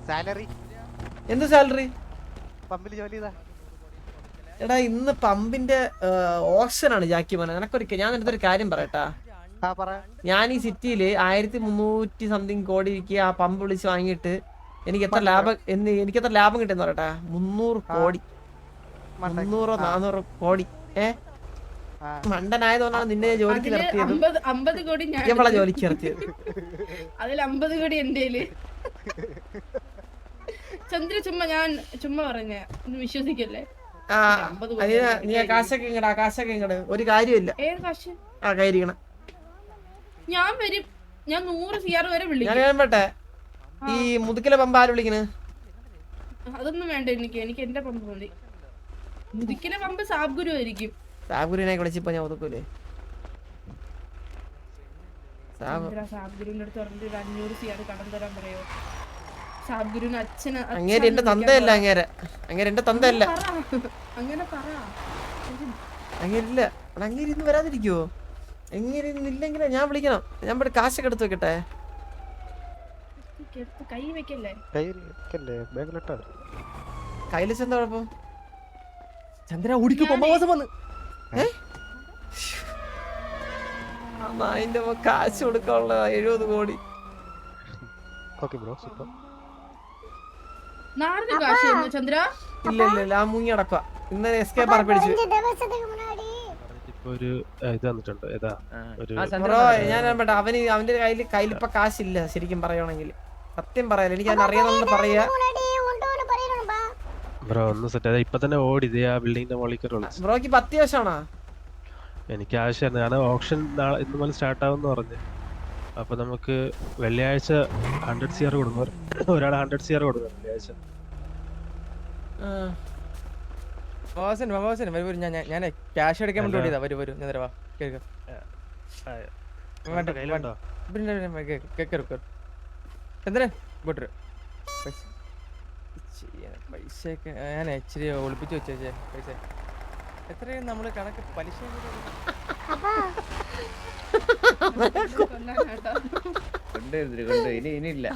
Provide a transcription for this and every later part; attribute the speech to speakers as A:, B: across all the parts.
A: Salary
B: എന്ത് salary?
A: പമ്പിൽ ജോലി ചെയ്താ.
B: എടാ ഇന്ന് പമ്പിന്റെ ഓപ്ഷനാണ് ജാക്കി മോനെ. നിനക്കൊരു ഞാൻ നിന്റെ ഒരു കാര്യം പറയട്ടാ. ഞാൻ ഈ സിറ്റിയില് 1300 സംതിങ് കോടി ആ പമ്പ് വിളിച്ച് വാങ്ങിയിട്ട് എനിക്ക് എത്ര ലാഭം കിട്ടുന്ന പറയട്ടാ. 300 കോടി 300 400 കോടി. മണ്ടനായതുകൊണ്ടാണ് നിന്നെ ജോലിക്ക് നിർത്തിയത്. എവളെ ജോലിക്ക് നിർത്തിയത്?
C: അതിൽ 50 കോടി എന്റെ ചന്ദ്ര ചുമ്മാ പറഞ്ഞ വിശ്വസിക്കല്ലേ.
B: നീ കാശൊക്കെ ഇങ്ങട് ഒരു കാര്യമില്ല. കയറിക്കണം.
C: ഞാൻ വരും. ഞാൻ 100 CR വരെ വിളിക്കും.
B: ഞാൻ പറ്റേ ഈ മുതുക്കിലെ പമ്പ് ആര് വിളിക്കണ്?
C: അതൊന്നും വേണ്ട എനിക്ക് എന്റെ പമ്പ് മതി. മുതുക്കിലെ പമ്പ് സാബ്ഗുരു ആയിരിക്കും.
B: സാബ്ഗുരുവിനെ വിളിച്ചിപ്പോ ഞാൻ ഒതുക്കൂലേ?
C: സാബ്ഗുരുവിന്റെ അടുത്ത് പറഞ്ഞിട്ട് 500 CR കടം തരാൻ പറയോ? സാബ്ഗുരുവിന് അച്ഛന്
B: അങ്ങേര് എന്റെ തന്തയല്ല. അങ്ങേര് എന്റെ തന്തയല്ല.
C: അങ്ങനെ പറ.
B: അങ്ങേരില്ല. അങ്ങേര് ഇന്ന് വരാതിരിക്കുവോ? എങ്ങനെ ഇല്ലെങ്കിലേ ഞാൻ വിളിക്കണം. ഞാൻ ഇവിടെ കാശൊക്കെ എടുത്ത് വെക്കട്ടെ. കയ്യില് ചെന്താ കുഴപ്പം? ചന്ദ്ര ഓടിക്കും. പമ്പാവാസം വന്ന് അതിന്റെ കാശ് കൊടുക്കാനുള്ള 70 കോടി.
C: ചന്ദ്ര
B: ഇല്ല ആ മുങ്ങി അടക്കുക. ഇന്ന് എസ്കേപ്പ് പറപ്പിടിച്ചു. അവന്റെ കയ്യിൽ ഇപ്പൊ കാശില്ല. ശരിക്കും പറയുവാണെങ്കിൽ സത്യം പറയാലോ. എനിക്ക് അതിന് അറിയാവുന്ന പറയാ. ബ്രോക്ക് ഇപ്പൊ അത്യാവശ്യമാണോ?
D: എനിക്ക് ആവശ്യമായിരുന്നു. ഞാൻ ഓപ്ഷൻ ഇന്ന് മുതൽ സ്റ്റാർട്ട് ആവുമെന്ന് പറഞ്ഞു. അപ്പൊ നമുക്ക് വെള്ളിയാഴ്ച 100 CR കൊടുക്കും. ഒരാൾ 100 CR കൊടുക്കും വെള്ളിയാഴ്ച.
E: ഞാൻ ക്യാഷ് എടുക്കാൻ വേണ്ടി ഓടിയതാ. വരും ഞാൻ തരവാ. പൈസയൊക്കെ ഞാൻ ഇച്ചിരി ഒളിപ്പിച്ച് വെച്ചേ. പൈസ എത്രയും നമ്മള് കണക്ക് പലിശ ഇനിയില്ല.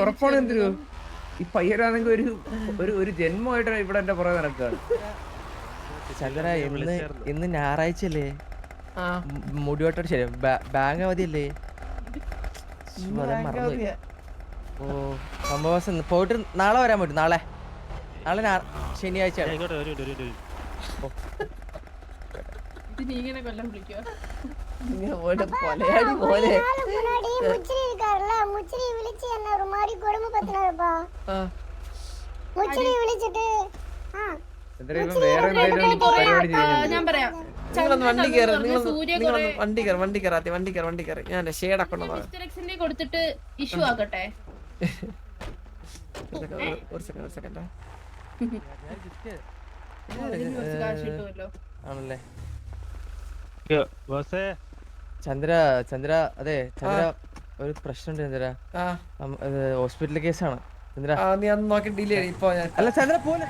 E: ഉറപ്പാണ് എന്തിനു ഈ പയ്യനാണെങ്കിൽ ഒരു ജന്മമായിട്ട് ഇവിടെ എന്റെ പുറകെ നടക്കുകയാണ്. ചന്ദ്ര ഇന്ന് ഞായറാഴ്ച അല്ലേ? മുടിവട്ടം ശരി ബാങ്ക് അവധിയല്ലേ? ഓ സംഭവം പോയിട്ട് നാളെ വരാൻ പറ്റും. നാളെ ശനിയാഴ്ച.
C: ഞാൻ പറയാം.
B: വണ്ടി കയറി ഞാൻ ഷേഡൊക്കെ
C: കൊടുത്തിട്ട് ഇഷ്യൂ ആക്കട്ടെ.
B: ഒരു സെക്കൻഡ്
E: ആണല്ലേ? ചന്ദ്ര അതെ ചന്ദ്ര ഒരു പ്രശ്നമുണ്ട് ചന്ദ്ര. ഹോസ്പിറ്റൽ കേസാണ് ചന്ദ്ര.
B: നീ അന്ന് നോക്കി ഡിലേ ഇപ്പൊ
E: അല്ല ചന്ദ്ര പോലെ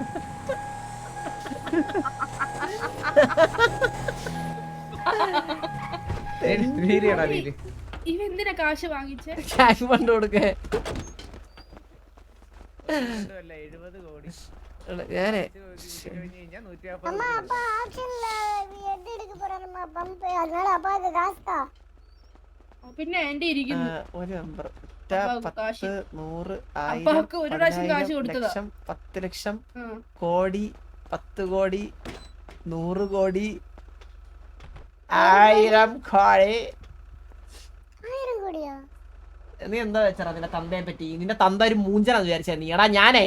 C: ഇവെന്തിനാ കാശ് വാങ്ങിച്ചേ?
B: ക്യാഷ് ഫണ്ട് കൊടുക്കേ.
E: 70 കോടി
B: ഞാനേ
C: പിന്നെ എന്റെ ഇരിക്കുന്നു
B: ഒരു നമ്പർ
C: 10,
B: 100,
C: 1000,
B: 10 ലക്ഷം കോടി 10 കോടി 100 കോടി 1000 കോടി. നീ എന്താ വെച്ചാ നിന്റെ തന്തയെ പറ്റി? നിന്റെ തന്ത ഒരു മൂഞ്ചനാന്ന് വിചാരിച്ചാ നീ? എടാ ഞാനേ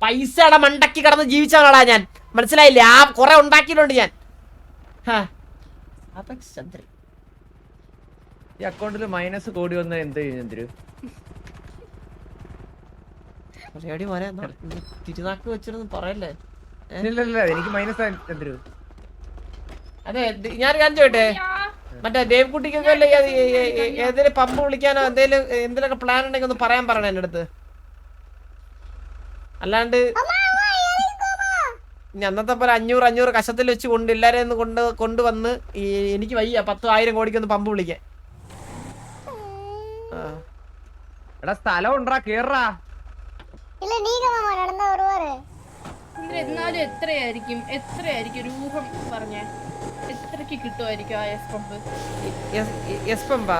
B: പൈസയുടെ മണ്ടക്കി കടന്ന് ജീവിച്ചാളാ ഞാൻ. മനസ്സിലായില്ലേ? ആ കൊറേ ഉണ്ടാക്കിയിട്ടുണ്ട് ഞാൻ. ചന്ദ്രൻ
E: ഈ അക്കൗണ്ടിൽ മൈനസ് കോടി വന്ന എന്ത് ചന്ദ്രു?
B: മോനെ തിരുനാക്ക് വെച്ചിരുന്ന് പറയല്ലേ.
E: എനിക്ക് മൈനസ് ചന്ദ്രു.
B: അതെ ഞാൻ ചോട്ടെ മറ്റേ ദേവ് കുട്ടിക്കൊക്കെ ഏതെങ്കിലും പമ്പ് വിളിക്കാനോ എന്തെങ്കിലുമൊക്കെ പ്ലാൻ ഉണ്ടെങ്കിൽ ഒന്ന് പറയാൻ പറയണേ എന്റെ അടുത്ത്. അല്ലാണ്ട് അന്നത്തെ പോലെ 500 കശത്തിൽ വെച്ച് കൊണ്ട് എല്ലാരെയും കൊണ്ടുവന്ന് എനിക്ക് വയ്യ 10,000 കോടിക്കൊന്ന് പമ്പ് വിളിക്കാൻ.
E: എടാ സ്ഥലം ഉണ്ടാ കേറാ.
F: இல்ல நீங்க மாமா நடந்து வருவாரு.
C: എന്നാലും എത്രയായിരിക്കും ഒരു ഊഹം പറഞ്ഞേ, എത്രക്ക് കിട്ടുമായിരിക്കും ആ എസ് പമ്പ്?
B: എസ് പമ്പാ?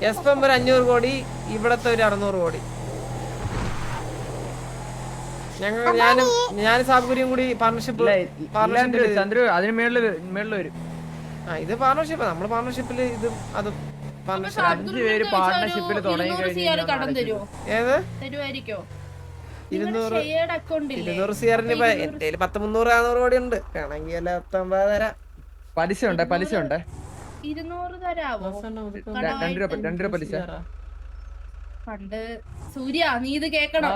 B: എസ് പമ്പ് ഒരു 500 കോടി, ഇവിടത്തെ ഒരു 600 കോടി. ഞാൻ സാബുരിയും കൂടി പാർട്ണർഷിപ്പ്.
E: ചന്ദ്രു അതിന് മേളില് വരും.
B: ഇത് പാർട്ണർഷിപ്പ്, നമ്മള് പാർട്ണർഷിപ്പില് ഇത് അതും പാർട്ണർഷിപ്പ്.
E: 5 പേര് പാർട്ണർഷിപ്പിൽ തുടങ്ങി
C: കഴിഞ്ഞാൽ
B: ഏത്
C: തരുമായിരിക്കോ?
B: 200 CR-ന് ഇപ്പൊ എന്റെ 100-300 കോടി ഉണ്ട്. വേണമെങ്കിൽ 9 തരാം.
E: പലിശ ഉണ്ട്
C: 200 തരാവോ?
E: 2 രൂപ പലിശ.
C: പണ്ട് സൂര്യ നീ ഇത് കേക്കണം.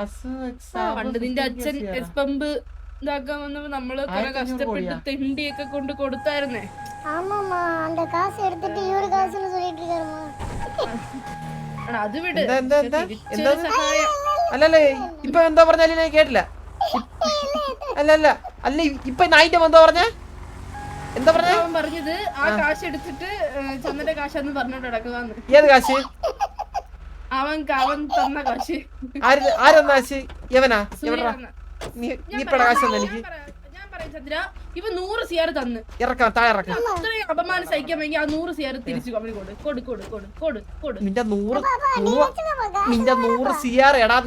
C: പണ്ട് നിന്റെ അച്ഛൻ എസ് പമ്പ് ഇതാക്കാൻ വന്നപ്പോ നമ്മള് കുറെ കഷ്ടപ്പെട്ട് തെണ്ടിയൊക്കെ കൊണ്ട് കൊടുത്തായിരുന്നേ.
F: ஆமாமா அந்த காசு எடுத்துட்டு இவரு காசுன்னு சொல்லிட்டு இருக்காருமா.
C: അത് വിട്.
B: അല്ലല്ല ഇപ്പൊ എന്താ പറഞ്ഞാലും ഞാൻ കേട്ടില്ല. അല്ല ഇപ്പൊ നായിന്റെ എന്താ പറഞ്ഞേ? എന്താ പറഞ്ഞേ?
C: അവൻ പറഞ്ഞത് ആ കാശ് എടുത്തിട്ട് ചന്ദ്രന്റെ കാശാന്ന് പറഞ്ഞോണ്ട് നടക്കുവാന്ന്.
B: ഏത് കാശ്?
C: അവൻ തന്ന കാശ്.
B: ആരെന്നാ കാശ്? യവനാ? നീ ഇപ്പഴ കാശ് തന്നെ എനിക്ക്.
C: ഞാൻ പറയാം ചന്ദ്ര, ഇവ 100 CR തന്ന്
B: ഇറക്കാം, താഴെ ഇറക്കാം.
C: അത്രയും അപമാനം സഹിക്കാൻ വേണ്ടി ആ 100 CR തിരിച്ചു അവന് കൊടു.
B: നിന്റെ 100 CR എടാ.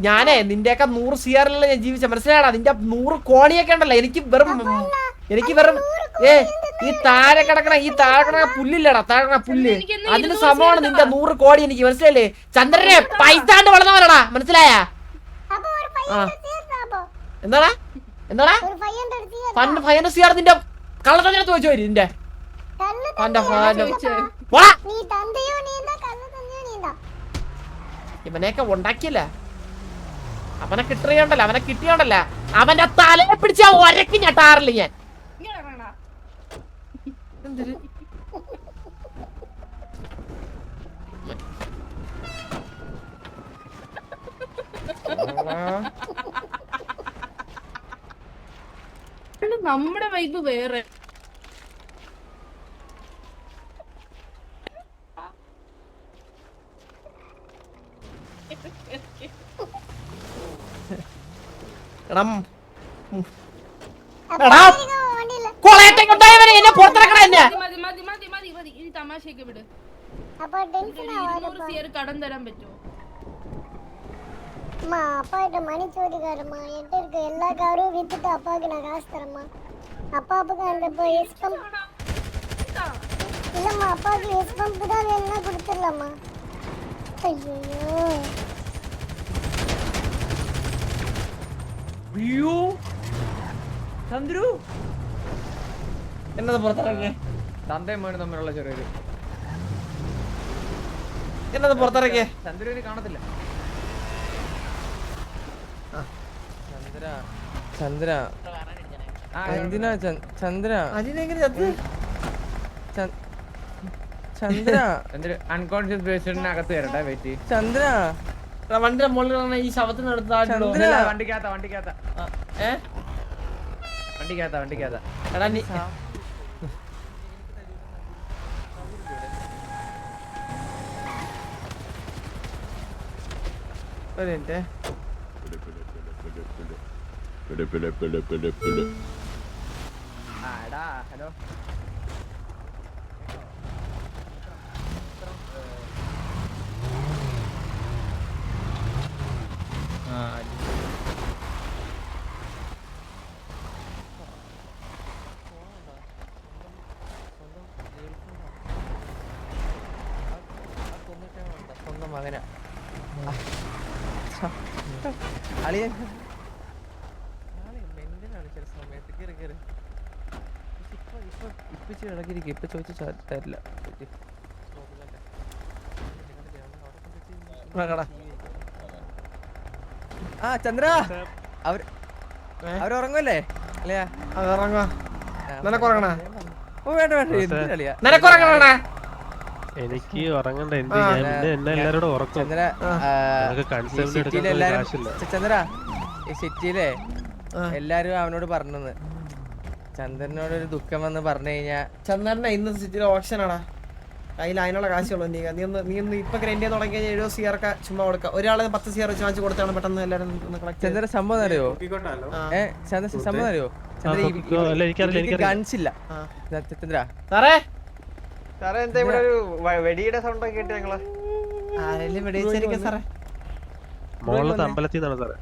B: ഞാനേ നിന്റെയൊക്കെ 100 CR-ലുള്ള ഞാൻ ജീവിച്ച, മനസ്സിലായടാ? നിന്റെ 100 കോണിയൊക്കെ ഉണ്ടല്ലോ. എനിക്ക് വെറും ഈ താഴെ കിടക്കണ പുല്ലില്ലടാ, താഴെ പുല്ല്. അതിന് സമമാണ് നിന്റെ 100 കോടി. എനിക്ക് മനസ്സിലായില്ലേ? ചന്ദ്രനെ പൈസാണ്ട് വളർന്നവരടാ, മനസ്സിലായ? എന്താടാ 500 CR നിന്റെ കള്ളത്തതിനകത്ത് വെച്ചോ നിന്റെ. ഇവനെയൊക്കെ ഉണ്ടാക്കിയല്ല, അവനെ കിട്ടിയോണ്ടല്ല അവന്റെ തലയെ പിടിച്ച ഒരക്ക് ഞെട്ടാറില്ല ഞാൻ.
C: നമ്മുടെ വൈബ് വേറെ. തമാശയൊക്കെ വിട്. കടം തരാൻ പറ്റുമോ?
F: அப்பாட்ட மணி சோதிக்காரம்மா. என்கிட்ட இருக்க எல்லா காரும் வித்துட்டு அப்பாவுக்கு நான் காசு தரேம்மா. அப்பாவுக்கு அந்த எஸ் பம்ப் இல்லம்மா, அப்பாவுக்கு எஸ் பம்ப் தான் வேணும்னா கொடுத்துடலாம்மா.
E: ஐயோ ചന്ദ്രു
B: എന്നത് പുറത്തിറങ്ങിയ
E: തന്തയും മോനും തമ്മിലുള്ള ചെറിയൊരു
B: എന്നത് പുറത്തിറങ്ങിയ
E: ചന്ദ്രുവിനെ കാണത്തില്ല. ചന്ദ്ര എന്തിനാ ചന്ദ്ര അൺകോൺഷ്യസ് പേഷ്യന്റിനകത്ത് വരട്ടെ. വെയിറ്റ് ചന്ദ്ര
B: വണ്ടിയുടെ മുകളിൽ ഈ ശവത്തിന് എടുത്ത
E: വണ്ടിക്കകത്ത
B: എടാ നീ ഒരു മിനിറ്റ്.
E: ഹലോ സ്വന്തം മകനാ അളിയൻ. ഇപ്പൊ ചോദിച്ചു തരില്ല. ആ ചന്ദ്ര അവരുറങ്ങല്ലേ അല്ലയാ?
D: എനിക്ക് ഉറങ്ങണ്ട. എന്നെ എല്ലാരോടും ഉറക്കും.
E: ചന്ദ്ര ഈ സിറ്റിയിലെ എല്ലാരും അവനോട് പറഞ്ഞത് ചന്ദ്രനോട് ഒരു ദുഃഖം വന്ന് പറഞ്ഞു കഴിഞ്ഞാ.
B: ചന്ദ്രന്റെ ഇന്ന് സിറ്റിയിലെ ഓപ്ഷൻ ആടാ. കയ്യിൽ അതിനുള്ള കാശുള്ളൂ നീ ഒന്ന് ഇപ്പൊ ഗ്രൈൻഡ് ചെയ്യാൻ തുടങ്ങി കഴിഞ്ഞാൽ 70 CR ഒക്കെ ചുമ്മാ കൊടുക്കാം. ഒരാളെ 10 CR വെച്ച് വാങ്ങിച്ച് കൊടുത്താണ് പെട്ടെന്ന് എല്ലാവരും കളക്ട്
E: ചന്ദ്ര സംഭവം അറിയോ? സംഭവം അറിയോ? ഗൺസ് ഇല്ല ചന്ദ്ര.
B: സാറേ
A: സാറേ എന്താ ഇവിടെ ഒരു വെടിയുടെ സൗണ്ട് ഒക്കെ കേട്ട് ഞങ്ങള്
B: ആരെങ്കിലും വെടിവെച്ചിരിക്കും സാറേ.
D: മോളത്തെ അമ്പലത്തിൽ നിന്നാണ് സാറേ.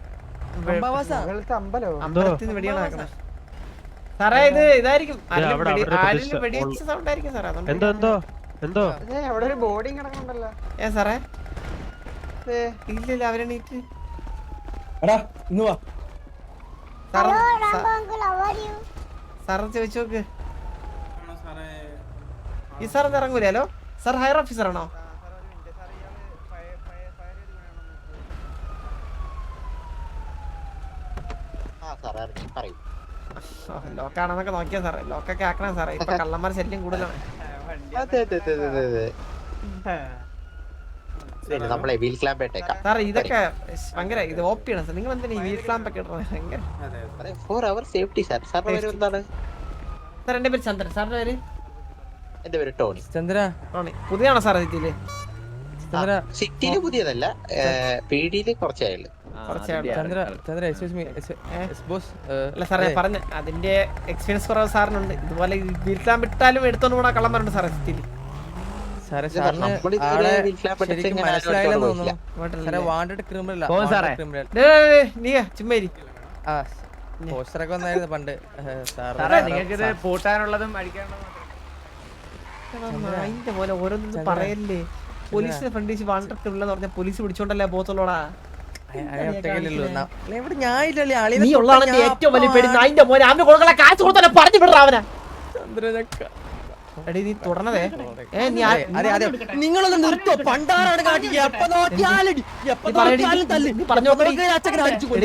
B: അമ്പലത്തിൽ നിന്ന് വെടിയാണ് നടക്കുന്നത് സാറേ. ഇത് ഇതായിരിക്കും വെടിവെച്ച സൗണ്ട് ആയിരിക്കും സാറേ.
D: എന്തോ
A: അവിടെ ഒരു ബോഡി കിടക്കുന്നുണ്ടല്ലോ.
B: സാറേ ഇല്ലില്ല അവരെണീറ്റ് സാറ് ചോദിച്ചു നോക്ക്. ഈ സാർ ഒന്ന് ഇറങ്ങൂലേ? ഹലോ സാർ ഹയർ ഓഫീസർ ആണോ? ലോക്കാണെന്നൊക്കെ നോക്കിയാ സാറേ. ലോക്കൊക്കെ ആക്കണം സാറേ. ഇപ്പൊ കള്ളന്മാർ ശല്യം കൂടുതലാണ്. സാറേ ഇതൊക്കെ ഭയങ്കര ഇത് ഓപ്പിയാണ് സാർ. നിങ്ങൾ എന്തിനാ ഈ വീൽ ക്ലാമ്പ് ഒക്കെ ഇടുന്നത്? ഭയങ്കര സാർ എന്റെ പേര് ചന്ദ്രൻ. സാറിന്റെ പേര്?
G: എന്റെ പേര് ടോണി.
E: ചന്ദ്ര
B: ടോണി. പുതിയാണോ സാർ സിറ്റിയില്?
G: സിറ്റിയില് പുതിയതല്ല, പീഡിയില് കുറച്ചായുള്ളു.
B: അല്ല സാറേ പറഞ്ഞ അതിന്റെ എക്സ്പീരിയൻസ് കുറവ് സാറിനുണ്ട്. ഇതുപോലെ വീട്ടിലാൻ വിട്ടാലും എടുത്തോണ്ട് പോണ കള്ളന്മാരുണ്ട് സാറേ സിറ്റിയില്. നീ ചുമ്മാരി
E: പോസ്റ്ററൊക്കെ വന്നായിരുന്നു പണ്ട്.
A: നിങ്ങൾക്കിത് പൂട്ടാനുള്ളതും അടിക്കാനുള്ളതും
B: അതിന്റെ പോലെ ഓരോന്നും പറയല്ലേ. പോലീസിനെ ഫ്രണ്ട് വെച്ച് വാണ്ടർക്ക് ഉള്ളതെന്ന് പറഞ്ഞാൽ പോലീസ് പിടിച്ചോണ്ടല്ലേ പോത്തുള്ളൂടാ. നീ ഉള്ളതാണ് ഏറ്റവും വലിയ പേടി. അതിന്റെ മോനെ അവന് കൊടുക്കല കാശ് കൊടുത്തന്നെ പറഞ്ഞു വിടറ അവനെ. എടി നീ തുടർന്നതേ
E: നിങ്ങളൊന്ന് നിർത്തോ. പണ്ടാറാണ്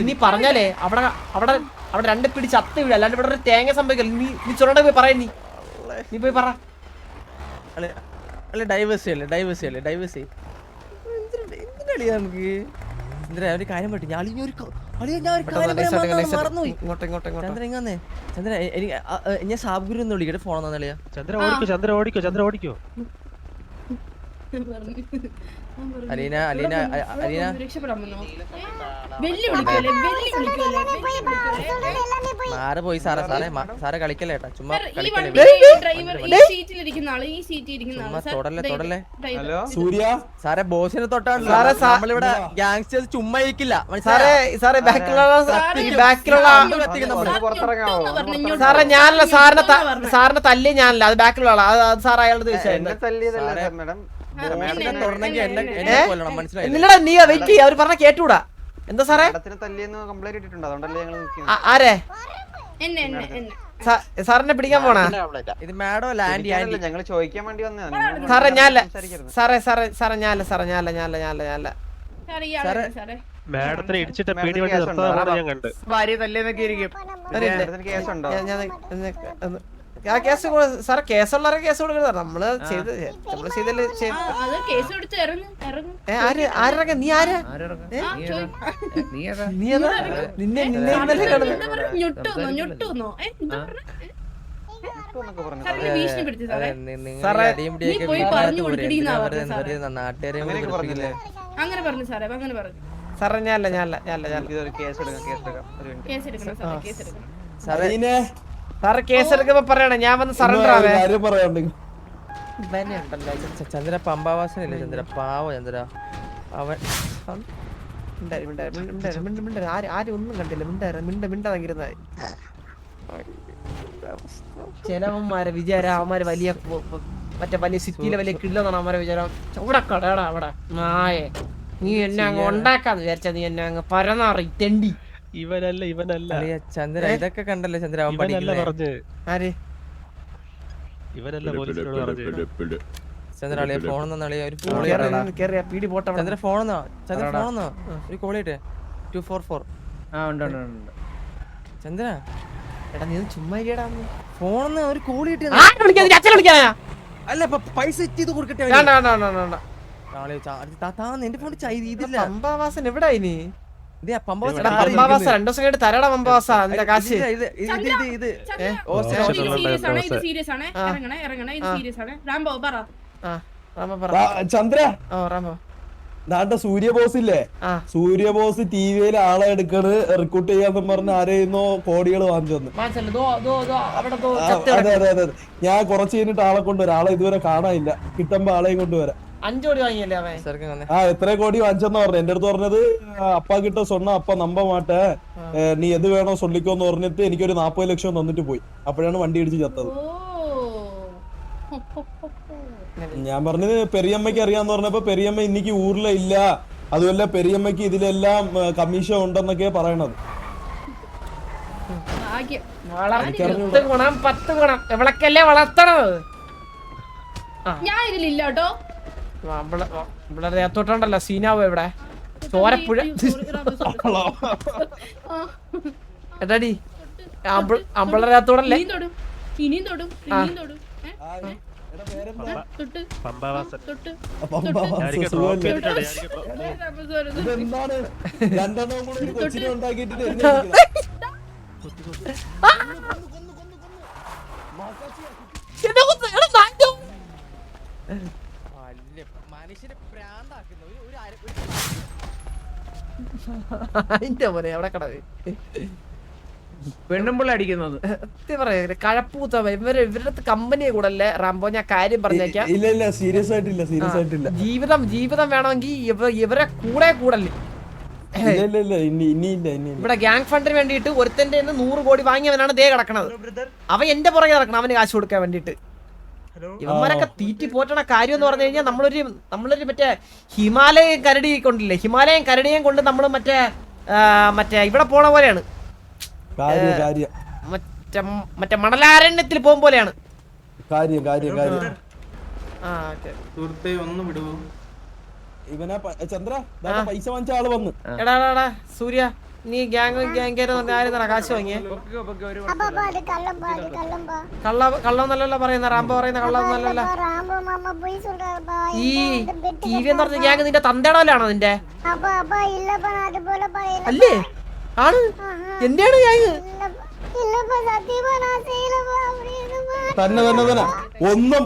B: നീ പറഞ്ഞാലേ അവിടെ അവിടെ അവിടെ രണ്ട് പിടി ചത്ത് വീഴ. അല്ലാണ്ട് ഇവിടെ ഒരു തേങ്ങ സംഭവിക്കല്ല. നീ ചുരുണ്ട പോയി പറയ. നീ പോയി പറ.
E: ഡൈവേഴ്സ് നമുക്ക് ഒരു കാര്യം പറ്റും. ചന്ദ്ര ഞാൻ സാബുഗുരു ഒന്ന് വിളിക്കട്ടെ. ഫോൺ തന്നളിയാ.
D: ചന്ദ്ര ഓടിക്കോ.
E: അലീന മാറ് പോയി സാറേ കളിക്കല്ലേ ഏട്ടാ. ചുമ്മാ തൊടല്ലേ. സാറേ ബോസിനെ തൊട്ടാണല്ലോ. നമ്മളിവിടെ ഗാങ്സ്റ്റേഴ്സ് ചുമ്മാ ഇരിക്കില്ല.
B: സാറേ ഞാനല്ല സാറിന്റെ തല്ലി ഞാനല്ല. അത് ബാക്കിലുള്ള ആളാ. അത് സാർ അയാളുടെ ഇല്ലടാ. നീ വെയിറ്റ് ചെയ്യ. അവര് പറഞ്ഞ കേട്ടൂടാ. എന്താ സാറേ? ആരെ സാറിനെ പിടിക്കാൻ പോണ?
E: ഇത് മാഡം അല്ല ആന്റി.
A: ഞങ്ങള് ചോദിക്കാൻ വേണ്ടി വന്നതാണ്
B: സാറേ. ഞാനല്ല.
D: മാഡത്തിനെ ഇടിച്ചിട്ട് പേടി വണ്ടി നിർത്താൻ ഞാൻ കണ്ട്.
A: ഭാര്യ തല്ലിയെന്നൊക്കെ ഇരിക്കും.
B: കേസ് സാറേ കേസുള്ളവരെ കേസ് കൊടുക്കരുത്. നമ്മള് ചെയ്തല്ലേ. ആരൊക്കെ നീ ആരാ? നിന്നെ സാറേ സാറേ കേസ് എടുക്കുമ്പോ പറയണേ. ഞാൻ വന്ന് സറണ്ടർ ആവേ.
E: ചന്ദ്ര പമ്പാവാസനല്ലേ ചന്ദ്ര? പാവ ചന്ദ്ര. അവൻ
B: ആരും ഒന്നും കണ്ടില്ല. മിണ്ടാതിരുന്നായി. ചിലവന്മാരെ വിചാരം അവന്മാര് വലിയ വലിയ സിറ്റിയിലെ വലിയ കില്ലെന്നാണ് അവന്മാരെ വിചാരം. ഇവിടെ കടയടാ അവിടെ നായേ. നീ എന്നെ അങ്ങ് ഉണ്ടാക്കാന്ന് വിചാരിച്ചാ നീ എന്നെ അങ്ങ് പരന്നാറി തെണ്ടി.
D: ഇവനല്ല
E: ചന്ദ്ര. ഇതൊക്കെ കണ്ടല്ലേ ചന്ദ്ര? അവൻ
D: പറഞ്ഞു.
B: ആര്?
D: ഇവനല്ല പോലീസിനോട് പറഞ്ഞു.
E: ചന്ദ്ര അളിയ ഫോൺ തന്നളിയ. ഒരു
B: പീടി പോട്ടെ.
E: ചന്ദ്ര ഫോണെന്നോ? ചന്ദ്ര ഫോണെന്നോ? ഒരു കോളിട്ടെ. 244. ചന്ദ്ര
B: എടാ നീ ചുമ്മാ
E: ഫോണെന്ന് ഒരു കോളി കിട്ടിയ. അല്ല പൈസ ചെയ്ത് കൊടുക്കട്ടെ. എന്റെ ഫോൺ ചെയ്തില്ല.
B: പമ്പാവാസൻ എവിടാ ഇനി?
E: പമ്പാവാസ
B: 2 ദിവസം കഴിഞ്ഞിട്ട് തരടാ പമ്പാവാസ. അതിന്റെ കാശ് റാംബോ പറ.
H: ചന്ദ്ര
B: ഓ റാംബോ.
H: നാട്ടെ സൂര്യബോസ് ഇല്ലേ, സൂര്യബോസ് ടിവിയിൽ ആളെ എടുക്കണ് റിക്രൂട്ട് ചെയ്യാന്ന് പറഞ്ഞ് ആരെയുന്നോ കോടികൾ വാങ്ങിച്ചു വന്നു. അതെ അതെ അതെ, ഞാൻ കുറച്ച് കഴിഞ്ഞിട്ട് ആളെ കൊണ്ടുവരാം. ആളെ ഇതുവരെ കാണാനില്ല, കിട്ടുമ്പോ ആളെയും കൊണ്ടുവരാം.
B: 5 കോടി വാങ്ങിയല്ലേ അവൻ?
H: എത്ര കോടി വാങ്ങിച്ചെന്ന് പറഞ്ഞു. എന്റെ അടുത്ത് പറഞ്ഞത് അപ്പ കിട്ട സ്വണ്ണ അപ്പ നമ്പ മാട്ടെ, നീ എത് വേണോ സൊല്ലിക്കോന്ന് പറഞ്ഞിട്ട് എനിക്കൊരു 40 ലക്ഷം തന്നിട്ട് പോയി. അപ്പോഴാണ് വണ്ടി ഇടിച്ച് ചത്തത്. ഞാൻ പറഞ്ഞത് പെരിയമ്മയ്ക്ക് അറിയാന്ന് പറഞ്ഞപ്പോ പെരിയമ്മ ഇന്നിക്ക് ഊരില ഇല്ല, അതുമല്ല പെരിയമ്മയ്ക്ക് ഇതിലെല്ലാം കമ്മീഷൻ ഉണ്ടെന്നൊക്കെ പറയണത്.
B: ഗുണം 10 ഗുണം എവിടക്കല്ലേ വളർത്തണത്.
C: ഞാൻ ഇതിലില്ല കേട്ടോ.
B: ഇവിടെ ദേഹത്തോട്ടുണ്ടല്ലോ സീനാവോ ഇവിടെ ചോരപ്പുഴ. എടാടി അമ്പളത്തോടല്ലേ
C: ഇനിയും തൊടും
H: ഇതെന്താണ് രണ്ടെണ്ണം കൂടെ ഒരു കൊച്ചിനെ ഉണ്ടാക്കിയിട്ട്
E: മനുഷ്യനെ പ്രാന്താക്കുന്നു.
B: അതിന്റെ പോലെ എവിടെ കടവ്
A: പെണ്ണുമ്പോൾ അടിക്കുന്നത്
B: പറയാ കഴപ്പൂത്ത ഇവരുടെ കമ്പനിയെ കൂടല്ലേ റാംബോ. ഞാൻ കാര്യം പറഞ്ഞേക്കാം.
H: ഇല്ല സീരിയസ് ആയിട്ടില്ല, സീരിയസ് ആയിട്ടില്ല.
B: ജീവിതം വേണമെങ്കിൽ ഇവരെ കൂടല്ലേ. ഇവിടെ ഗ്യാങ് ഫണ്ടിന് വേണ്ടിയിട്ട് ഒരുത്തന്റെ 100 കോടി വാങ്ങിയവനാണ് ദേ കിടക്കണത്. അവൻ എന്റെ പുറകെ നടക്കണം അവന് കാശ് കൊടുക്കാൻ വേണ്ടിട്ട്. ഇവന്മാരൊക്കെ തീറ്റി പോറ്റണ കാര്യം എന്ന് പറഞ്ഞു കഴിഞ്ഞാൽ നമ്മളൊരു മറ്റേ ഹിമാലയൻ കരടി കൊണ്ടില്ലേ, ഹിമാലയൻ കരടിയും കൊണ്ട് നമ്മള് മറ്റേ ഇവിടെ പോണ പോലെയാണ്, മറ്റേ മണലാരണ്യത്തിൽ പോകും പോലെയാണ്.
H: ഇവനെ ചന്ദ്ര പൈസ വാങ്ങിച്ച ആള് വന്ന്.
B: എടാ സൂര്യ, നീ ഗ്യാങ് കാശ് വാങ്ങിയേ? കള്ളം നല്ലല്ല പറയുന്ന റാംബോ പറയുന്ന കള്ളം നല്ലല്ല. ഈ ടി വി എന്ന് പറഞ്ഞ ഗ്യാങ് നിന്റെ തന്തേടലാണോ നിന്റെ? അല്ലേ? ആണ് എന്റെയാണ് ഗ്യാങ്.
H: തന്നെ ഒന്നും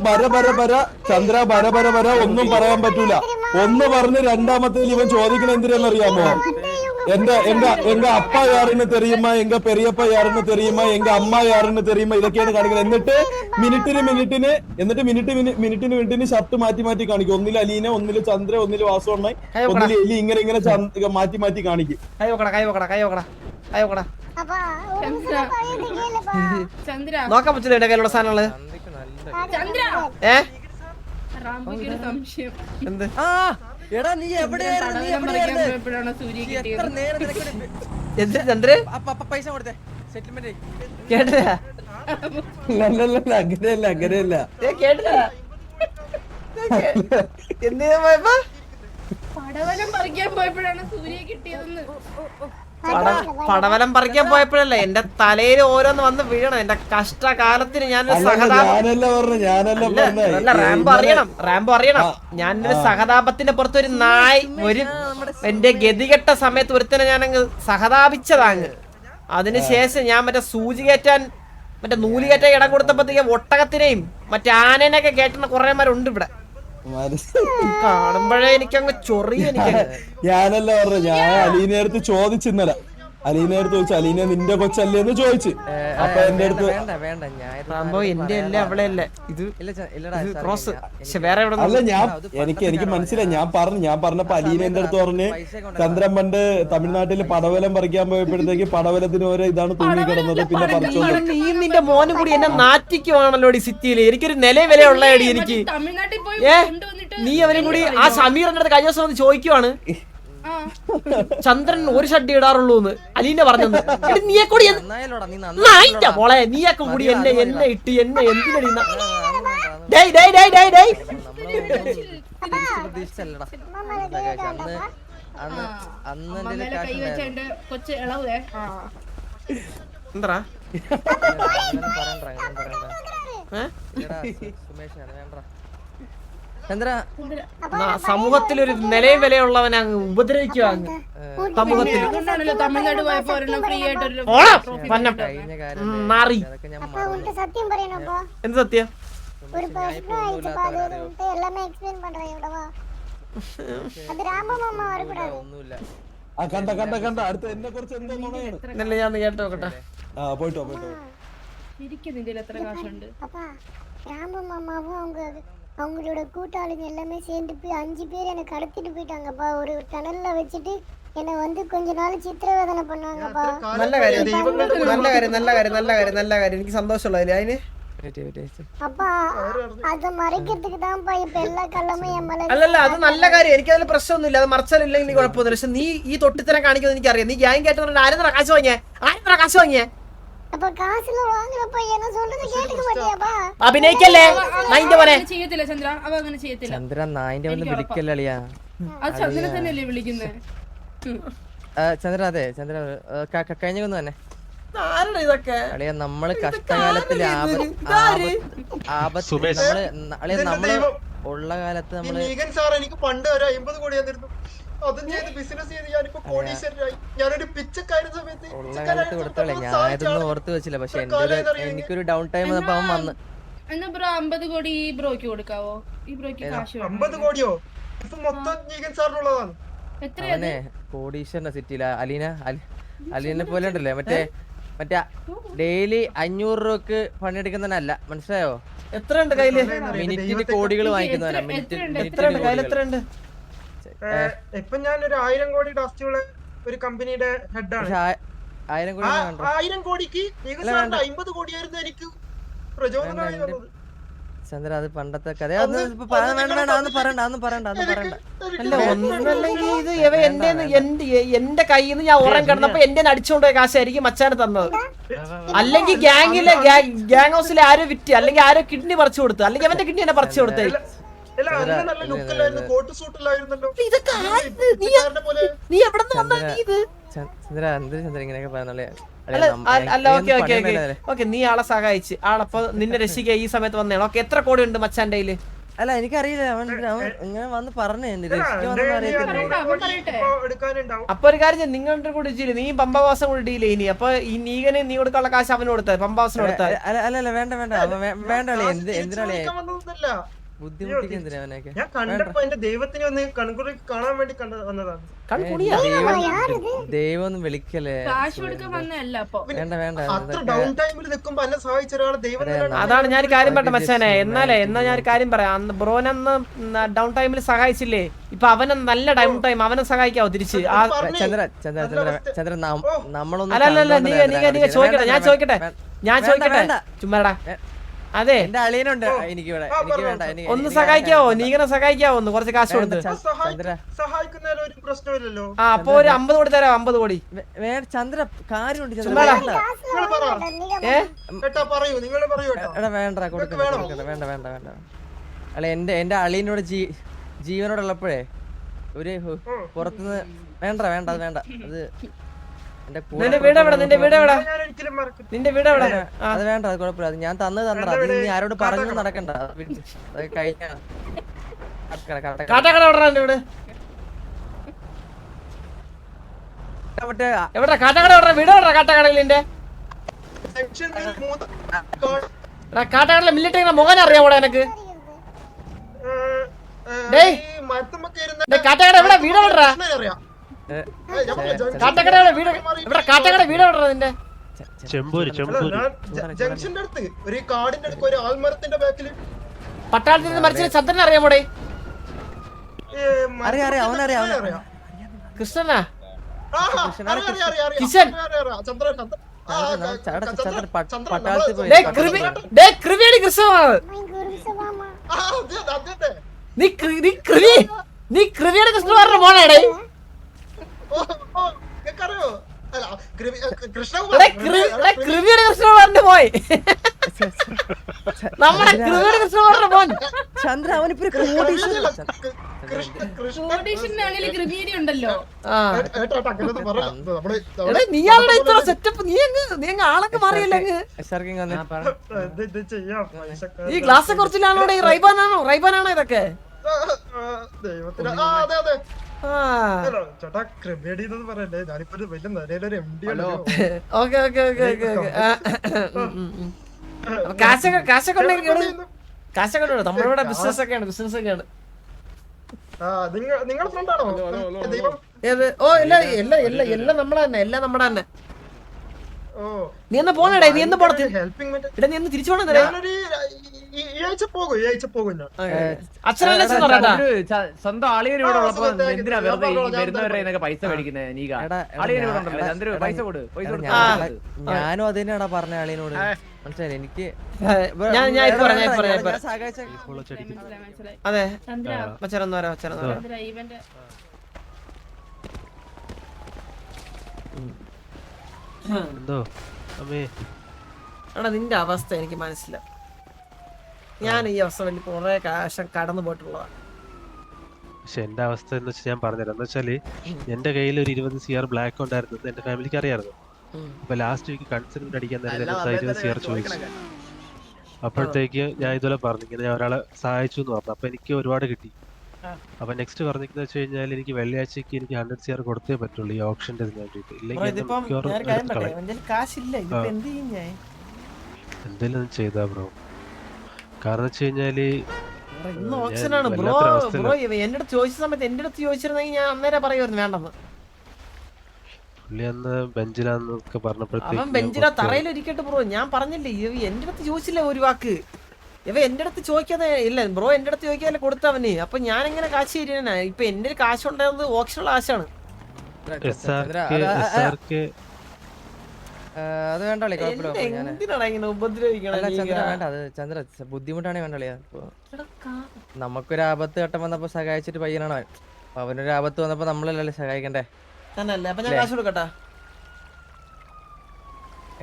H: ചന്ദ്ര ഒന്നും പറയാൻ പറ്റൂല. ഒന്ന് പറഞ്ഞ് രണ്ടാമത്തേൽ ഇവൻ ചോദിക്കണ എന്തിനാന്നറിയാമോ? എങ്ക അപ്പ യാറിന് തെരിയുമ്പോ എങ്ക പെരിയപ്പ യാറിന് തെരിയുമ്പോ എങ്ക അമ്മ യാറിന് തെരിയുമ്പോ ഇതൊക്കെയാണ് കാണിക്കുന്നത്. എന്നിട്ട് മിനിറ്റിന് ഷർട്ട് മാറ്റി കാണിക്കും. ഒന്നിൽ അലീന, ഒന്നില് ചന്ദ്ര, ഒന്നില് വാസുണ്ണ, ഒന്നില് എലി, ഇങ്ങനെ മാറ്റി കാണിക്കും.
B: നോക്കാൻ പറ്റില്ല എന്റെ കയ്യിലുള്ള സാധനങ്ങള്. എന്ത്
E: എടാ നീ
C: എവിടെയായിരുന്നു സൂര്യ കിട്ടിയത്?
B: ചന്ദ്രൻ
E: പൈസ കൊടുത്തേ സെറ്റിൽമെന്റ്
B: കേട്ടില്ല
H: അങ്ങനെയല്ല
B: കേട്ടില്ല. എന്തിനാ പോയപ്പോ?
C: പടവലം പറിക്കാൻ പോയപ്പോഴാണ് സൂര്യ കിട്ടിയതെന്ന്.
B: പടവലം പറിക്കാൻ പോയപ്പോഴല്ലേ എന്റെ തലയിൽ ഓരോന്ന് വന്ന് വീഴണം. എന്റെ കഷ്ടകാലത്തിന് ഞാനൊരു റാംബോ അറിയണം ഞാനൊരു സഹതാപത്തിന്റെ പുറത്ത് ഒരു എന്റെ ഗതികെട്ട സമയത്ത് ഒരുത്തനെ ഞാനങ്ങ് സഹതാപിച്ചതാങ്ങ്. അതിനുശേഷം ഞാൻ മറ്റേ സൂചി കയറ്റാൻ മറ്റേ നൂല് കയറ്റാൻ ഇടം കൊടുത്തപ്പോഴത്തേക്ക് ഒട്ടകത്തിനെയും മറ്റേ ആനേനെയൊക്കെ കയറ്റുന്ന കുറേമാരുണ്ട് ഇവിടെ. കാണുമ്പോഴേ എനിക്കങ്ങ് ചൊറിയ.
H: ഞാനല്ല പറഞ്ഞു, ഞാൻ അലീനടുത്ത് ചോദിച്ചിന്നലെ. അലീനടുത്ത് ചോദിച്ചു, അലീന നിന്റെ കൊച്ചല്ലേ എന്ന് ചോദിച്ചു. അപ്പൊ എന്റെ അടുത്ത്
B: റാംബോ എന്റെ അല്ലേ അവളെ അല്ലേ ഇത് ക്രോസ്. വേറെ
H: അല്ല എനിക്ക് മനസ്സിലായി. ഞാൻ പറഞ്ഞപ്പോ അലീന എന്റെ അടുത്ത് പറഞ്ഞ് ചന്ദ്രൻ പണ്ട് തമിഴ്നാട്ടിൽ പടവലം പറിക്കാൻ പോയപ്പോഴത്തേക്ക് പടവലത്തിന് ഓരോ ഇതാണ് തൂങ്ങി കിടന്നത്, പിന്നെ പറിച്ചോണ്ട്.
B: നീ നിന്റെ മോനും കൂടി എന്നെ നാറ്റിക്കുവാണല്ലോ സിറ്റിയില്. എനിക്കൊരു നില വിലയുള്ളടി എനിക്ക്. നീ അവനും കൂടി ആ സമീറിന്റെ അടുത്ത് കഴിഞ്ഞ ദിവസം വന്ന് ചോദിക്കുവാണ് ചന്ദ്രൻ ഒരു ഷഡ്ഡി ഇടാറുള്ളൂന്ന് അലീന പറഞ്ഞത്. നീയെ കൂടി മോളെ നീയൊക്കെ കൂടി എന്നെ ഇട്ട് എന്നെ എന്തിനടി എന്താ സമൂഹത്തിലൊരു നിലയും വിലയുള്ളവനെ അങ്ങ് ഉപദ്രവിക്കുക. അങ്ങ് സമൂഹത്തിൽ മാറി എന്ത് സത്യം
F: ஒரு பிரச்சனை ஆயிடுச்சுப்பா அது வந்துட்டு எல்லாமே எக்ஸ்பிளைன் பண்றேன் இவ்வளவா அது ராம மாமா வரக்கூடாது
E: ഒന്നുമില്ല
H: ആ കണ്ട അടുത്ത എന്നെ കുറിച്ച് എന്തോ നുണയാണ്.
B: ഇന്നലെ ഞാൻ കേട്ടോ നോക്കട്ടെ.
H: ആ പോയിട്ടോ
C: ഇരിക്കുന്നില്ല എത്ര കാശുണ്ട്
F: அப்பா ராம மாமாவும் அவங்களோட கூட்டாளிங்க எல்லாமே சேர்ந்து போய் 5 பேர் என்னை கடத்திட்டு போயிட்டாங்கப்பா ஒரு டனல்ல வச்சுட்டு என்னை வந்து கொஞ்ச நாள் சித்திரவேதனை பண்ணாங்கப்பா
B: നല്ല കാര്യം നല്ല കാര്യം നല്ല കാര്യം നല്ല കാര്യം നല്ല കാര്യം എനിക്ക് സന്തോഷമുള്ളതില് അതിന്
F: அப்பா அத மறைக்கிறதுக்கு தான்ப்பா இப்ப எல்லா கள்ளமும் என் மேல
B: അല്ലല്ല അത് നല്ല കാര്യം എനിക്ക് അതിൽ പ്രശ്നമൊന്നുമില്ല അത് മറച്ചാലില്ലെങ്കിൽ നീ കുഴപ്പമൊന്നുമില്ല പക്ഷെ നീ ഈ തൊട്ടിത്തരം കാണിക്കുന്നത് എനിക്കറിയാം നീ ഗ്യാങ് കേട്ടോ ആരെന്താ കാശ് വാങ്ങിയേ
F: அப்ப കാശില് വാങ്ങലപ്പ என்ன சொல்றது കേട്ടിട്ട് മാറ്റിയാപ്പാ
B: അഭിനയിക്കല്ലേ നായിന്റെ പോലെ
C: ചെയ്യത്തില്ല ചന്ദ്ര അവ അങ്ങനെ ചെയ്യത്തില്ല
E: ചന്ദ്ര നായിന്റെ വന്ന് വിളിക്കല്ലിയാ
C: അത് ചന്ദ്രനെ തന്നെയല്ലേ വിളിക്കുന്നത്
E: ചന്ദ്ര അതെ ചന്ദ്ര കഴിഞ്ഞ കൊന്നു തന്നെ
B: ആരുടെ ഇതൊക്കെ
E: അളിയ നമ്മള് കഷ്ടകാലത്തില് ആപത്ത് നമ്മള് ഉള്ള കാലത്ത് നമ്മള്
A: എനിക്ക് പണ്ട് ഒരു 50 കോടി തന്നിരുന്നു അതും ചെയ്ത് ബിസിനസ് ചെയ്ത് ഞാനിപ്പോ കോടീശ്വരനായി ഞാനൊരു പിച്ചക്കാരൻ സമയത്ത്
E: ഉള്ള കാലത്ത് കൊടുത്തോളെ ഞാൻ ഇതൊന്നും ഓർത്ത് വെച്ചില്ല പക്ഷെ എനിക്കൊരു ഡൗൺ ടൈം വന്നപ്പോ അവൻ വന്ന്
C: എന്നാ ബ്രോ 50 കോടി ഈ ബ്രോയ്ക്ക് കൊടുക്കാവോ ഈ ബ്രോയ്ക്ക് കാശ്
A: 50 കോടിയോ ഇപ്പൊ മൊത്തം നീകൻ സാറിനുള്ളതാണ്
E: അവനെ കോടീശ്വരന്റെ സിറ്റിയില അലീനെ പോലെ ഉണ്ടല്ലേ മറ്റേ ഡെയിലി 500 രൂപക്ക് പണിയെടുക്കുന്നതല്ല മനസ്സിലായോ
B: എത്ര ഉണ്ട് കയ്യില്
E: മിനിറ്റിന് കോടികൾ വാങ്ങിക്കുന്നവനാ
B: കയ്യിലെത്രയുണ്ട്
A: ഇപ്പൊ ഞാൻ ഒരു 1000 കോടി ഡസ്റ്റുള്ള ഒരു കമ്പനിയുടെ ഹെഡാണ് 1000 കോടിക്ക് 50 കോടിയായിരുന്നു എനിക്ക് പ്രചോദനമായി തന്നത്
E: ചന്ദ്ര അത് പണ്ടത്തെ കഥ അതൊന്നും പറയണ്ട
B: അല്ല ഒന്നല്ലെങ്കിൽ ഇത് ഇവ എന്റെ കയ്യിൽ നിന്ന് ഞാൻ ഉറം കിടന്നപ്പോ എന്റെ അടിച്ചുകൊണ്ടുപോയ കാശായിരിക്കും മച്ചാന് തന്നത് അല്ലെങ്കിൽ ഗ്യാങ് ഹൗസിലെ ആരോ വിറ്റ് അല്ലെങ്കിൽ ആരോ കിഡ്നി പറിച്ചു കൊടുത്തു അല്ലെങ്കിൽ അവന്റെ കിഡ്നി എന്നെ പറിച്ചു കൊടുത്തേ നീ എവിടെ
E: ചന്ദ്ര എന്ത് ചന്ദ്ര ഇങ്ങനെയൊക്കെ പറഞ്ഞല്ലേ
B: അല്ല ഓക്കെ നീ ആളെ സഹായിച്ച് ആളപ്പോ നിന്നെ രക്ഷിക്കുക ഈ സമയത്ത് വന്നേ ഓക്കെ എത്ര കോടി ഉണ്ട് മച്ചാന്റെ കയ്യില്
E: അല്ല എനിക്കറിയില്ല അവൻ ഇങ്ങനെ വന്ന് പറഞ്ഞു
B: അപ്പൊ ഒരു കാര്യം നിങ്ങളുടെ കൂടെ ഡീല് നീ പമ്പവാസം കൂടി ഡീൽ ഇനി അപ്പൊ ഈ നീകനെ നീ കൊടുക്കാനുള്ള കാശ് അവന് കൊടുത്തത് പമ്പവാസം കൊടുത്താൽ
E: അല്ല വേണ്ട എന്തിനാളേ ബുദ്ധിമുട്ടിക്ക് എന്തിനാ അവനൊക്കെ
A: ഞാൻ കണ്ടപ്പോ എന്റെ ദൈവത്തിനെ ഒന്ന് കൺകുറി കാണാൻ വേണ്ടി വന്നതാണ്
E: ദൈവം ഒന്നും വിളിക്കല്ലേ വേണ്ട
A: അത്ര ഡൗൺ ടൈമിൽ നിൽക്കുമ്പോ എന്നെ സഹായിച്ച ഒരാളെ ദൈവം
B: അതാണ് ഞാൻ കാര്യം പറഞ്ഞ മച്ചാനെ എന്നാ ഞാൻ കാര്യം പറയാം ബ്രോനന്ന് ഡൗൺ ടൈമിൽ സഹായിച്ചില്ലേ ഇപ്പൊ അവനെ നല്ല ഡൗൺ ടൈം അവനെ സഹായിക്കാവോ തിരിച്ച്
E: ചന്ദ്ര നമ്മളൊന്നും
B: അല്ലല്ല നീ ചോദിക്കട്ടെ ഞാൻ ചോദിക്കട്ടെ ചുമ്മാടാ അതെ
E: എന്റെ അളിയനുണ്ട് എനിക്ക് വേണ്ട
B: ഒന്ന് സഹായിക്കാവോ നീങ്ങനെ സഹായിക്കാവോ ഒന്ന് കുറച്ച് കാശ് കൊടുത്ത്
A: സഹായിക്കുന്നതിൽ ഒരു പ്രശ്നമില്ലല്ലോ
B: ആ അപ്പൊ ഒരു 50 കോടി തരാം 50 കോടി
E: ചന്ദ്ര കാര്യമുണ്ട് വേണ്ട കൊടുക്കണ്ട അല്ല എന്റെ അളിയനോട് ജീവനോടുള്ളപ്പോഴേ ഒരു പുറത്തുനിന്ന് വേണ്ട അത്
B: നിന്റെ വീട് എവിടെ നിന്റെ വീട് എവിടെ
E: അത് വേണ്ട അത് കുഴപ്പമില്ല അത് ഞാൻ തന്നത് അത് നീ ആരോട് പറഞ്ഞു നടക്കണ്ട അത് കഴിഞ്ഞാണ്
B: കാട്ടാക്കട എവിടെ എവിടെ കാട്ടാക്കട വീട് എവിടെ കാട്ടാക്കടലിന്റെ കാട്ടാക്കടയിലെ മിലിറ്ററി മുഖം അറിയാമോടെ എനക്ക് കാട്ടാക്കട എവിടെ വീട് എവിടാ കാട്ടാക്കട വീട് എവിടെ കാട്ടാക്കട വീട് എവിടാ നിന്റെ
A: ജംഗ്ഷന്റെ അടുത്ത് ഒരു കാടിന്റെ അടുത്ത് ഒരു ആൽമരത്തിന്റെ ബാക്കിൽ
B: പട്ടാളത്തിൽ നിന്ന് മരിച്ച ചന്ദ്രനെ അറിയാമോടെ
E: അറിയാം
B: കൃഷ്ണനാ
A: കിഷൻ
B: കൃവിയാണ് കൃഷ്ണനാണ് നീ കൃവിയുടെ കൃഷ്ണമാരുടെ മോനാടേ കൃവിയുടെ കൃഷ്ണമാരുടെ പോയി നമ്മുടെ കൃവിയുടെ കൃഷ്ണമാരുടെ മോൻ
E: ചന്ദ്ര അവനിപ്പോ
B: നീയാളുടെ ഇത്ര സെറ്റപ്പ് നീ അങ്ങ് ആളൊക്കെ മാറിയല്ലേ ഈ ഗ്ലാസ് കുറച്ചിലാണോ ഈ റൈബാനാണോ ഇതൊക്കെ കാശൊക്കെ ഉണ്ട്. നമ്മളിവിടെ ബിസിനസ് ഒക്കെയാണ്, ബിസിനസ് ഒക്കെയാണ്.
A: നിങ്ങളുടെ ഫ്രണ്ടാണോ ദൈവം?
B: ഏത്? ഓ എല്ലാം നമ്മളെ തന്നെ, എല്ലാം നമ്മുടെ തന്നെ. നീ എന്ന് പോണേ, നീ എന്ന് പോണ ഇടാ, നീ എന്ന് തിരിച്ചു പോണേ.
A: ഈ ആഴ്ച പോകും ഞാൻ.
B: അച്ഛനല്ലേ പറയട്ടാ.
I: സ്വന്തം അളിയൻ ഇവിടെ ഉള്ളപ്പോ എന്തിനാ വെറുതെ ഈ വരുന്നവരുടെ പൈസ മേടിക്കുന്നത്? നീ അളിയൻ ഇവിടെ ഉണ്ടല്ലോ, ചന്ദ്രു പൈസ കൊടു, പൈസ കൊടു.
E: ഞാനും അത് തന്നെയാടാ പറഞ്ഞ അളിയനോട്. മനസ്സിലായി എനിക്ക്.
B: ഞാൻ ഇപ്പൊ പറയാം. അതെ
C: ചന്ദ്ര
B: മച്ചറന്ന് വരാം.
C: ചന്ദ്ര ഇവന്റെ
D: എന്തോ അമ്മേ
B: എടാ നിന്റെ അവസ്ഥ എനിക്ക് മനസ്സിലാവും. ഞാൻ ഈ അവസ്ഥ വലിയ കുറെ കാശം കടന്നു പോയിട്ടുള്ളതാണ്.
D: പക്ഷെ എന്റെ അവസ്ഥ എന്ന് വെച്ചാൽ ഞാൻ പറഞ്ഞുതരാം. എന്ന് വെച്ചാല് എന്റെ കയ്യിൽ ഒരു 20 CR ബ്ലാക്ക് ഉണ്ടായിരുന്നു, എന്റെ ഫാമിലിക്ക് അറിയാമായിരുന്നു. അപ്പൊ ലാസ്റ്റ് വീക്ക് കൺസിഡർ അടിക്കാൻ നേരം 20 CR ചോദിച്ചു. അപ്പോഴത്തേക്ക് ഞാൻ ഇതുപോലെ പറഞ്ഞു, ഇങ്ങനെ ഞാൻ ഒരാളെ സഹായിച്ചു എന്ന് പറഞ്ഞു. അപ്പൊ എനിക്ക് ഒരുപാട് കിട്ടി. അപ്പൊ നെക്സ്റ്റ് പറഞ്ഞിരിക്കുന്ന വെച്ച് കഴിഞ്ഞാൽ എനിക്ക് വെള്ളിയാഴ്ചക്ക് എനിക്ക് 100 CR കൊടുത്തേ പറ്റുള്ളൂ ഈ ഓപ്ഷന്റെ വേണ്ടിട്ട്. എന്തെങ്കിലും ചെയ്താ ബ്രോ. കാരണം വെച്ച് കഴിഞ്ഞാല്
B: ഇന്ന് ഓപ്ഷനാണ് ബ്രോ. എന്റെ അടുത്ത് ചോദിച്ച സമയത്ത് എന്റെ അടുത്ത് ചോദിച്ചിരുന്നെങ്കിൽ ഞാൻ അന്നേരം പറയുമായിരുന്നു വേണ്ടെന്ന്.
D: പുള്ളി അന്ന് ബെഞ്ചിലാന്നൊക്കെ പറഞ്ഞപ്പോഴത്തേക്ക്
B: അവൻ ബെഞ്ചിലാ തറയിലിരിക്കട്ടെ ബ്രോ. ഞാൻ പറഞ്ഞില്ലേ എന്റെ അടുത്ത് ചോദിച്ചില്ല ഒരു വാക്ക്. ഇവ എന്റെ അടുത്ത് ചോദിക്കാതെ ഇല്ല ബ്രോ, എന്റെ അടുത്ത് ചോദിക്കാതെ കൊടുത്തവന്. അപ്പൊ ഞാൻ എങ്ങനെ കാശ് തരുന്ന? ഇപ്പൊ എന്റെ കാശ് ഉണ്ടായിരുന്നത് ഓപ്ഷനുള്ള കാശാണ്.
E: അത് വേണ്ടല്ലേ,
B: എന്തിനാണ് ഇങ്ങനെ ഉപദ്രവിക്കണം?
E: വേണ്ട, അത് ചന്ദ്ര ബുദ്ധിമുട്ടാണേ വേണ്ടല്ലേ. നമുക്കൊരു ആപത്ത് ഘട്ടം വന്നപ്പോ സഹായിച്ചിട്ട് പയ്യനാണ് അവൻ. അപ്പൊ അവനൊരു ആപത്ത് വന്നപ്പോ നമ്മളല്ലേ സഹായിക്കണ്ടേ?
B: തന്നല്ലേ. അപ്പൊ ഞാൻ കാശ് കൊടുക്കട്ടാ?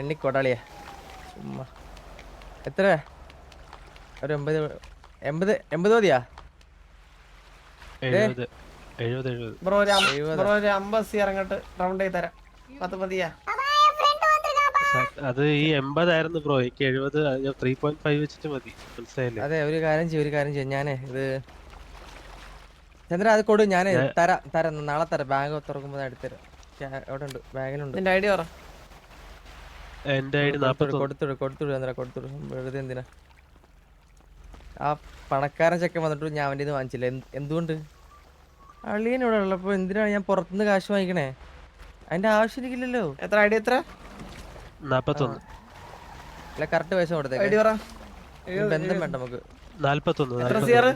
E: എണ്ണിക്കോട്ടാളിയാ ചുമ്മാ. എത്ര? ഒരു 80 മതിയാ?
B: ബ്രോ ഒരു 50 CR അങ്ങോട്ട് റൗണ്ട് ചെയ്ത് തരാം. 10 മതിയാ?
D: അത് ഈ 80 ആയിരുന്നു ബ്രോ, എനിക്ക് 70 3.5 വെച്ചിട്ട് മതി. മനസ്സിലായില്ലേ?
E: അതെ, ഒരു കാര്യം ചെയ്യും. ഞാനേ ഇത് ചന്ദ്ര അത് കൊടു, ഞാൻ തരാം നാളെ തരാം. ബാങ്ക് തുറക്കുമ്പോ എടുത്തരാം. എവിടെ ഉണ്ട്? ബാഗിലുണ്ട്.
B: നിന്റെ ഐഡിയ പറ.
D: എന്റെ ഐഡി
E: കൊടുത്തുടു ചന്ദ്ര, കൊടുത്തുടു. വെറുതെ എന്തിനാ? ആ പണക്കാരൻ ചെക്കൻ വന്നിട്ട് ഞാൻ അവൻ്റെ ഇത് വാങ്ങിച്ചില്ല. എന്തുകൊണ്ട്? അളിയൻ ഇവിടെ ഉള്ളപ്പോ എന്തിനാണ് ഞാൻ പുറത്തുനിന്ന് കാശ് വാങ്ങിക്കണേ? അതിന്റെ ആവശ്യം എനിക്കില്ലല്ലോ.
B: എത്ര ഐഡിയ? എത്ര?
D: 41.
E: അല്ല കറക്റ്റ് പൈസ കൊടുത്തേക്ക്.
B: ഐഡിയ പറ.
E: ബന്ധം വേണ്ട നമുക്ക്.
D: 41.
B: എത്ര CR?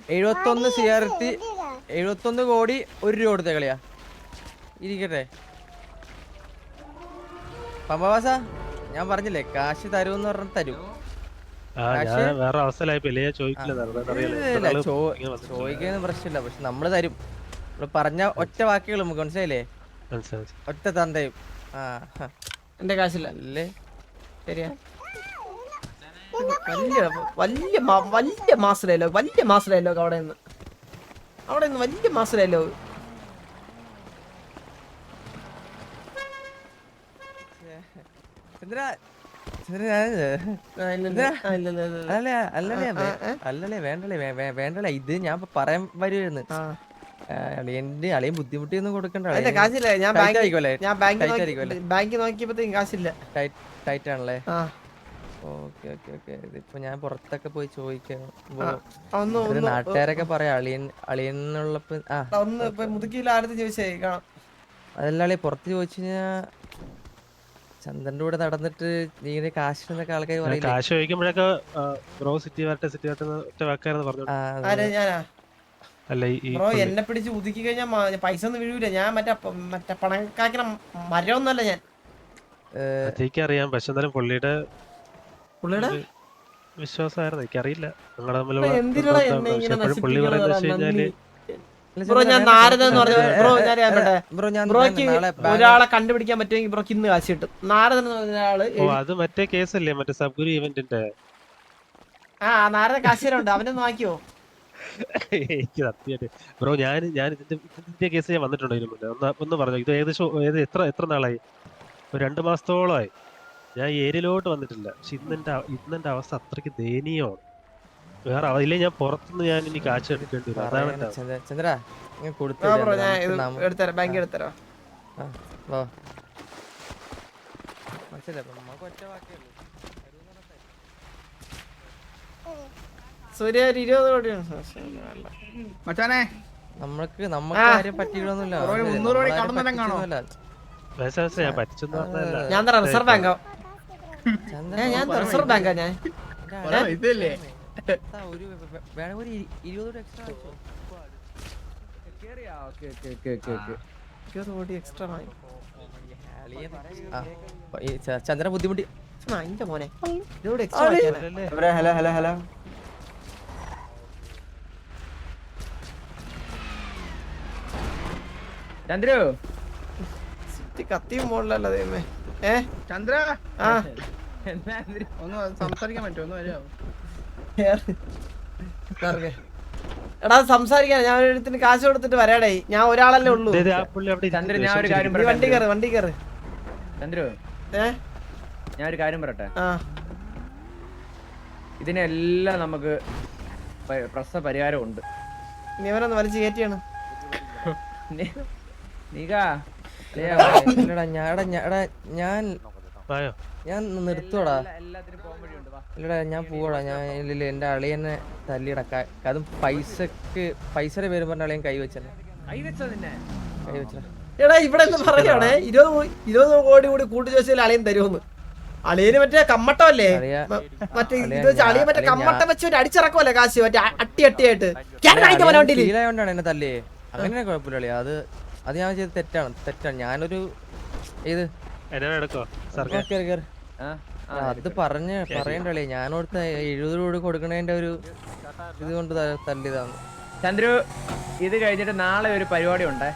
E: 71 CR 71 കോടി 1 രൂപ കൊടുത്തേ കളിയാ. ഇരിക്കട്ടെ പമ്പവാസ, ഞാൻ പറഞ്ഞില്ലേ കാശ് തരൂന്ന് പറഞ്ഞ തരും.
D: വേറെ അവസ്ഥയിലായിപ്പോയില്ലേ, ഞാൻ
E: ചോദിക്കുന്ന പ്രശ്നമില്ല, പക്ഷെ നമ്മള് തരും. നമ്മള് പറഞ്ഞ ഒറ്റ വാക്കുകൾ നമുക്ക് മനസ്സിലായില്ലേ? ഒറ്റ തന്തയും.
B: എന്റെ കാശില്ല
E: അല്ലേ?
B: ശരിയാ. വലിയ മാസ് ഡയലോഗ്, വലിയ മാസ് ഡയലോഗ്. അവിടെ നിന്ന് വലിയ മാസ് ഡയലോഗ്.
E: വേണ്ടല്ലേ ഇത് ഞാൻ പറയാൻ വരുമായിരുന്നു. അളിയൻ ബുദ്ധിമുട്ടിയൊന്നും കൊടുക്കണ്ട.
B: ബാങ്ക് നോക്കിയപ്പോഴത്തേക്കും കാശില്ല.
E: ടൈറ്റ് ആണല്ലേ? ഓക്കെ. ഇതിപ്പോ ഞാൻ പുറത്തൊക്കെ പോയി ചോദിക്കാം. നാട്ടുകാരൊക്കെ പറയാം അളിയനുള്ളപ്പോ അതല്ലാളി പുറത്ത് ചോദിച്ചു കഴിഞ്ഞാ ചന്ദ്രന്റെ കൂടെ നടന്നിട്ട് നീ കാശ് എന്നൊക്കെ ആൾക്കാർ പറയും.
D: കാശ് ചോദിക്കുമ്പോഴൊക്കെ ബ്രോ സിറ്റി വരട്ടെ പറഞ്ഞു.
B: ബ്രോ എന്നെ പിടിച്ച് ഒതുക്കി കഴിഞ്ഞാൽ പൈസ ഒന്നും വീഴൂല. ഞാൻ മറ്റേ പണക്കാക്കിന മരമൊന്നുമല്ല ഞാൻ.
D: അറിയാം, പക്ഷെ എന്നാലും പുള്ളിയുടെ വിശ്വാസമായിരുന്നു. എനിക്കറിയില്ല നിങ്ങളെ പുള്ളി പറയുന്നത് വെച്ച് കഴിഞ്ഞാല്
B: ബ്രോ ഞാൻ നാരദ എന്ന് പറഞ്ഞു. ബ്രോക്ക് ഒരാളെ കണ്ടുപിടിക്കാൻ പറ്റുമെങ്കിൽ ബ്രോക്ക് ഇന്ന് കാശ് കിട്ടും. നാരദൻ എന്ന് പറഞ്ഞ ആള്.
D: അത് മറ്റേ കേസല്ലേ, മറ്റേ സബ്ഗുരു ഇവന്റിന്റെ.
B: നാരദ കാശുണ്ട്, അവനെ നോക്കിയോ?
D: എനിക്ക് സത്യമായിട്ട് ബ്രോ ഞാൻ ഇതിന്റെ കേസ് ഞാൻ വന്നിട്ടുണ്ടോ ഇതിനു മുന്നേ? ഒന്ന് പറഞ്ഞു. ഇത് ഏകദേശം എത്ര നാളായി? ഒരു 2 മാസത്തോളമായി ഞാൻ ഈ ഏരിയയിലോട്ട് വന്നിട്ടില്ല. പക്ഷെ ഇന്നെന്റെ അവസ്ഥ അത്രയ്ക്ക് ദയനീയമാണ്. വേറെ ഇല്ലേ, ഞാൻ പുറത്തുനിന്ന് ഞാൻ ഇനി കാശ് എടുക്കേണ്ടി വരും. അതാണ്
E: ചന്ദ്ര
B: ബാങ്ക് എടുത്തരാ. സൂര്യ ഒരു 20 കോടി
I: മച്ചാനെ
E: നമുക്ക് ആരും പറ്റിയിടൊന്നുമില്ല.
I: ഒരു 300 കോടി കടന്നെല്ലാം കാണോ?
D: ഞാൻ പറ്റിച്ചെന്ന് പറഞ്ഞതല്ല.
B: ഞാൻ റിസർവ് ബാങ്കോ ഞാൻ റിസർവ് ബാങ്കാ ഞാൻ
I: ഇതല്ലേ
E: ഒരു 20 കോടി എക്സ്ട്രാ
B: എക്സ്ട്രാ വാങ്ങി
E: ചന്ദ്ര ബുദ്ധിമുട്ടി.
B: അതിന്റെ മോനെ ഇതോട് extra
J: hello hello hello
I: Chandru
B: കത്തിയും മോളിലല്ല ദൈവമേ
I: ചന്ദ്ര
B: ആ
I: ഒന്ന് സംസാരിക്കാൻ പറ്റുമോ? ഒന്ന് വരാമോ?
B: എടാ സംസാരിക്കാൻ ഞാൻ ഒരു കാശ് കൊടുത്തിട്ട് വരാടേ. ഞാൻ ഒരാളല്ലേ ഉള്ളൂ.
I: ചന്ദ്രു ഞാൻ ഒരു കാര്യം
B: വണ്ടി കയറ്
I: ചന്ദ്രു ഞാൻ ഒരു കാര്യം പറയട്ടെ. ഇതിനെല്ലാം നമുക്ക് പ്രശ്ന പരിഹാരമുണ്ട്.
B: നീവനൊന്ന് വലിച്ചു കയറ്റിയാണ്
E: ഞാൻ നിർത്തോടാ. ഇല്ലടാ ഞാൻ പോവാടാ. ഞാൻ ഇല്ല എന്റെ അളിയനെ തല്ലിടക്കാ. അതും പൈസയുടെ പേര് പറഞ്ഞ അളിയൻ കൈവച്ചല്ലേ.
B: എടാ ഇവിടെ പറയാണേ 20 കോടി കൂടി കൂട്ടി ചോദിച്ചാൽ അളിയൻ തരുമെന്ന്. അളിയന് മറ്റേ കമ്മട്ടമല്ലേ മറ്റേ അളിയൻ മറ്റേ കമ്മട്ടം വെച്ച് അടിച്ചിറക്കുമല്ലേ കാശ് മറ്റേ അട്ടിയായിട്ട്
E: ാണ് എന്നെ തല്ലേ. അങ്ങനെ കുഴപ്പമില്ല അളിയ. അത് ഞാൻ ചെയ്ത് തെറ്റാണ്. ഞാനൊരു ഇത് അത് പറയണ്ടല്ലേ. ഞാനോടത്ത് 70 കോടി കൊടുക്കണേന്റെ ഒരു ഇത് കൊണ്ട് തല്ലിയതാണ്.
I: ചന്ദ്രു ഇത് കഴിഞ്ഞിട്ട് നാളെ ഒരു പരിപാടി ഉണ്ടേ.